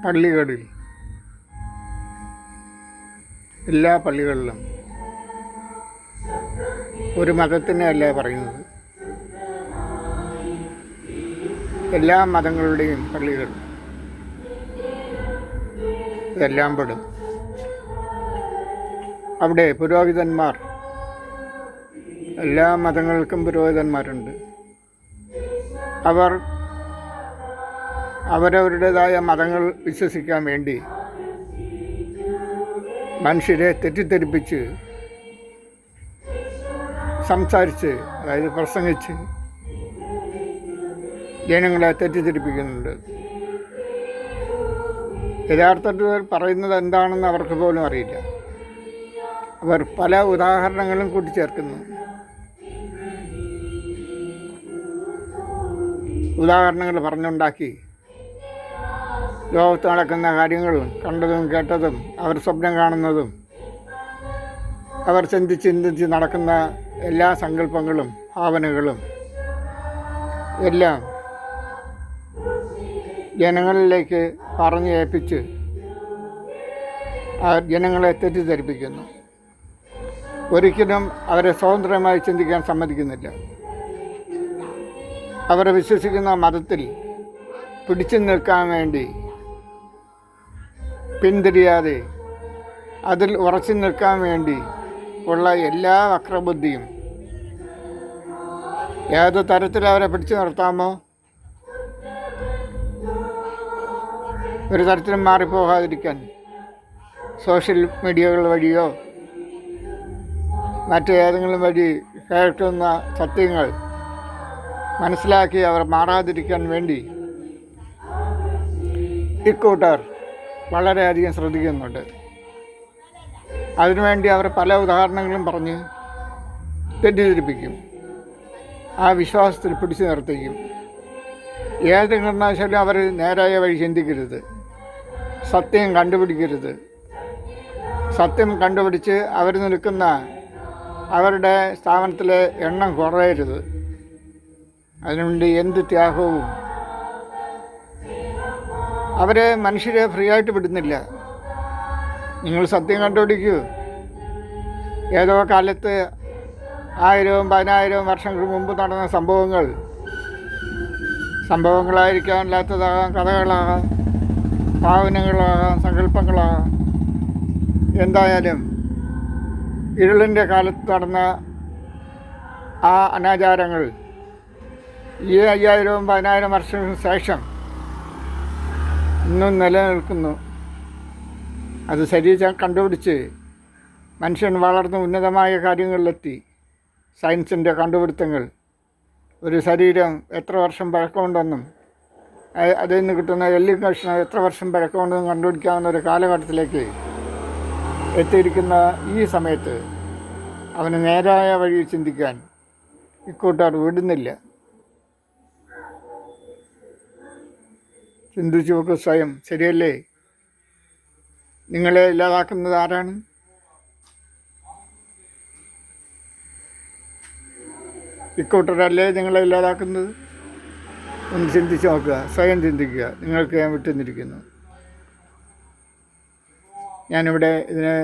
പള്ളികളിൽ, എല്ലാ പള്ളികളിലും ഒരു മതത്തിനെയല്ല പറയുന്നത്, എല്ലാ മതങ്ങളുടെയും പള്ളികൾ ഇതെല്ലാം പെടും. അവിടെ പുരോഹിതന്മാർ, എല്ലാ മതങ്ങൾക്കും പുരോഹിതന്മാരുണ്ട്. അവർ അവരവരുടേതായ മതങ്ങൾ വിശ്വസിക്കാൻ വേണ്ടി മനുഷ്യരെ തെറ്റിദ്ധരിപ്പിച്ച് സംസാരിച്ച്, അതായത് പ്രസംഗിച്ച് ജനങ്ങളെ തെറ്റിദ്ധരിപ്പിക്കുന്നുണ്ട്. യഥാർത്ഥത്തിൽ പറയുന്നത് എന്താണെന്ന് അവർക്ക് പോലും അറിയില്ല. അവർ പല ഉദാഹരണങ്ങളും കൂട്ടിച്ചേർക്കുന്നു. ഉദാഹരണങ്ങൾ പറഞ്ഞുണ്ടാക്കി ലോകത്ത് നടക്കുന്ന കാര്യങ്ങളും കണ്ടതും കേട്ടതും അവർ സ്വപ്നം കാണുന്നതും അവർ ചിന്തിച്ച് നടക്കുന്ന എല്ലാ സങ്കല്പങ്ങളും ഭാവനകളും എല്ലാം ജനങ്ങളിലേക്ക് പറഞ്ഞു ഏൽപ്പിച്ച് ജനങ്ങളെ തെറ്റിദ്ധരിപ്പിക്കുന്നു. ഒരിക്കലും അവരെ സ്വതന്ത്രമായി ചിന്തിക്കാൻ സമ്മതിക്കുന്നില്ല. അവർ വിശ്വസിക്കുന്ന മതത്തിൽ പിടിച്ചു നിൽക്കാൻ വേണ്ടി പിന്തിരിയാതെ അതിൽ ഉറച്ചു നിൽക്കാൻ വേണ്ടി ഉള്ള എല്ലാ വക്രബുദ്ധിയും ഏത് തരത്തിൽ അവരെ പിടിച്ചു നിർത്താമോ ഒരു തരത്തിലും മാറിപ്പോകാതിരിക്കാൻ സോഷ്യൽ മീഡിയകൾ വഴിയോ മറ്റേതെങ്കിലും വഴി കേൾക്കുന്ന സത്യങ്ങൾ മനസ്സിലാക്കി അവർ മാറാതിരിക്കാൻ വേണ്ടി ഇക്കൂട്ടർ വളരെയധികം ശ്രദ്ധിക്കുന്നുണ്ട്. അതിനുവേണ്ടി അവർ പല ഉദാഹരണങ്ങളും പറഞ്ഞ് തെറ്റിദ്ധരിപ്പിക്കും, ആ വിശ്വാസത്തിൽ പിടിച്ചു നിർത്തിക്കും. ഏത് കാരണവശാലും അവർ നേരായ വഴി ചിന്തിക്കരുത്, സത്യം കണ്ടുപിടിക്കരുത്. സത്യം കണ്ടുപിടിച്ച് അവർ നിൽക്കുന്ന അവരുടെ സ്ഥാപനത്തിലെ എണ്ണം കുറയരുത്. അതിനുവേണ്ടി എന്ത് ത്യാഗവും. അവരെ മനുഷ്യരെ ഫ്രീ ആയിട്ട് വിടുന്നില്ല. നിങ്ങൾ സത്യം കണ്ടുപിടിക്കൂ. ഏതോ കാലത്ത് 1000-10,000 വർഷങ്ങൾക്ക് മുമ്പ് നടന്ന സംഭവങ്ങളായിരിക്കാനില്ലാത്തതാകാം, കഥകളാകാം, ഭാവനകളാകാം, സങ്കല്പങ്ങളാകാം. എന്തായാലും ഇരുളിൻ്റെ കാലത്ത് നടന്ന ആ അനാചാരങ്ങൾ ഈ 5000-10,000 വർഷങ്ങൾക്ക് ശേഷം ഇന്നും നിലനിൽക്കുന്നു. അത് ശരീരം കണ്ടുപിടിച്ച് മനുഷ്യൻ വളർന്ന് ഉന്നതമായ കാര്യങ്ങളിലെത്തി. സയൻസിൻ്റെ കണ്ടുപിടുത്തങ്ങൾ ഒരു ശരീരം എത്ര വർഷം പഴക്കമുണ്ടെന്നും അതിൽ നിന്ന് കിട്ടുന്ന എല്ല് കഷ്ണം എത്ര വർഷം പഴക്കമുണ്ടെന്നും കണ്ടുപിടിക്കാവുന്ന ഒരു കാലഘട്ടത്തിലേക്ക് എത്തിയിരിക്കുന്ന ഈ സമയത്ത് അവന് നേരായ വഴി ചിന്തിക്കാൻ ഇക്കൂട്ടർ വിടുന്നില്ല. ചിന്തിച്ചു നോക്ക് സ്വയം, ശരിയല്ലേ? നിങ്ങളെ ഇല്ലാതാക്കുന്നത് ആരാണ്? ഇക്കൂട്ടരല്ലേ നിങ്ങളെ ഇല്ലാതാക്കുന്നത്? ഒന്ന് ചിന്തിച്ച് നോക്കുക, സ്വയം ചിന്തിക്കുക. നിങ്ങൾക്ക് ഞാൻ വിട്ടുനിന്നിരിക്കുന്നു. ഞാനിവിടെ ഇതിനെ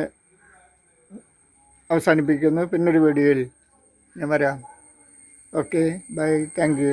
അവസാനിപ്പിക്കുന്നു. പിന്നൊരു വീഡിയോയിൽ ഞാൻ വരാം. Okay, bye, thank U.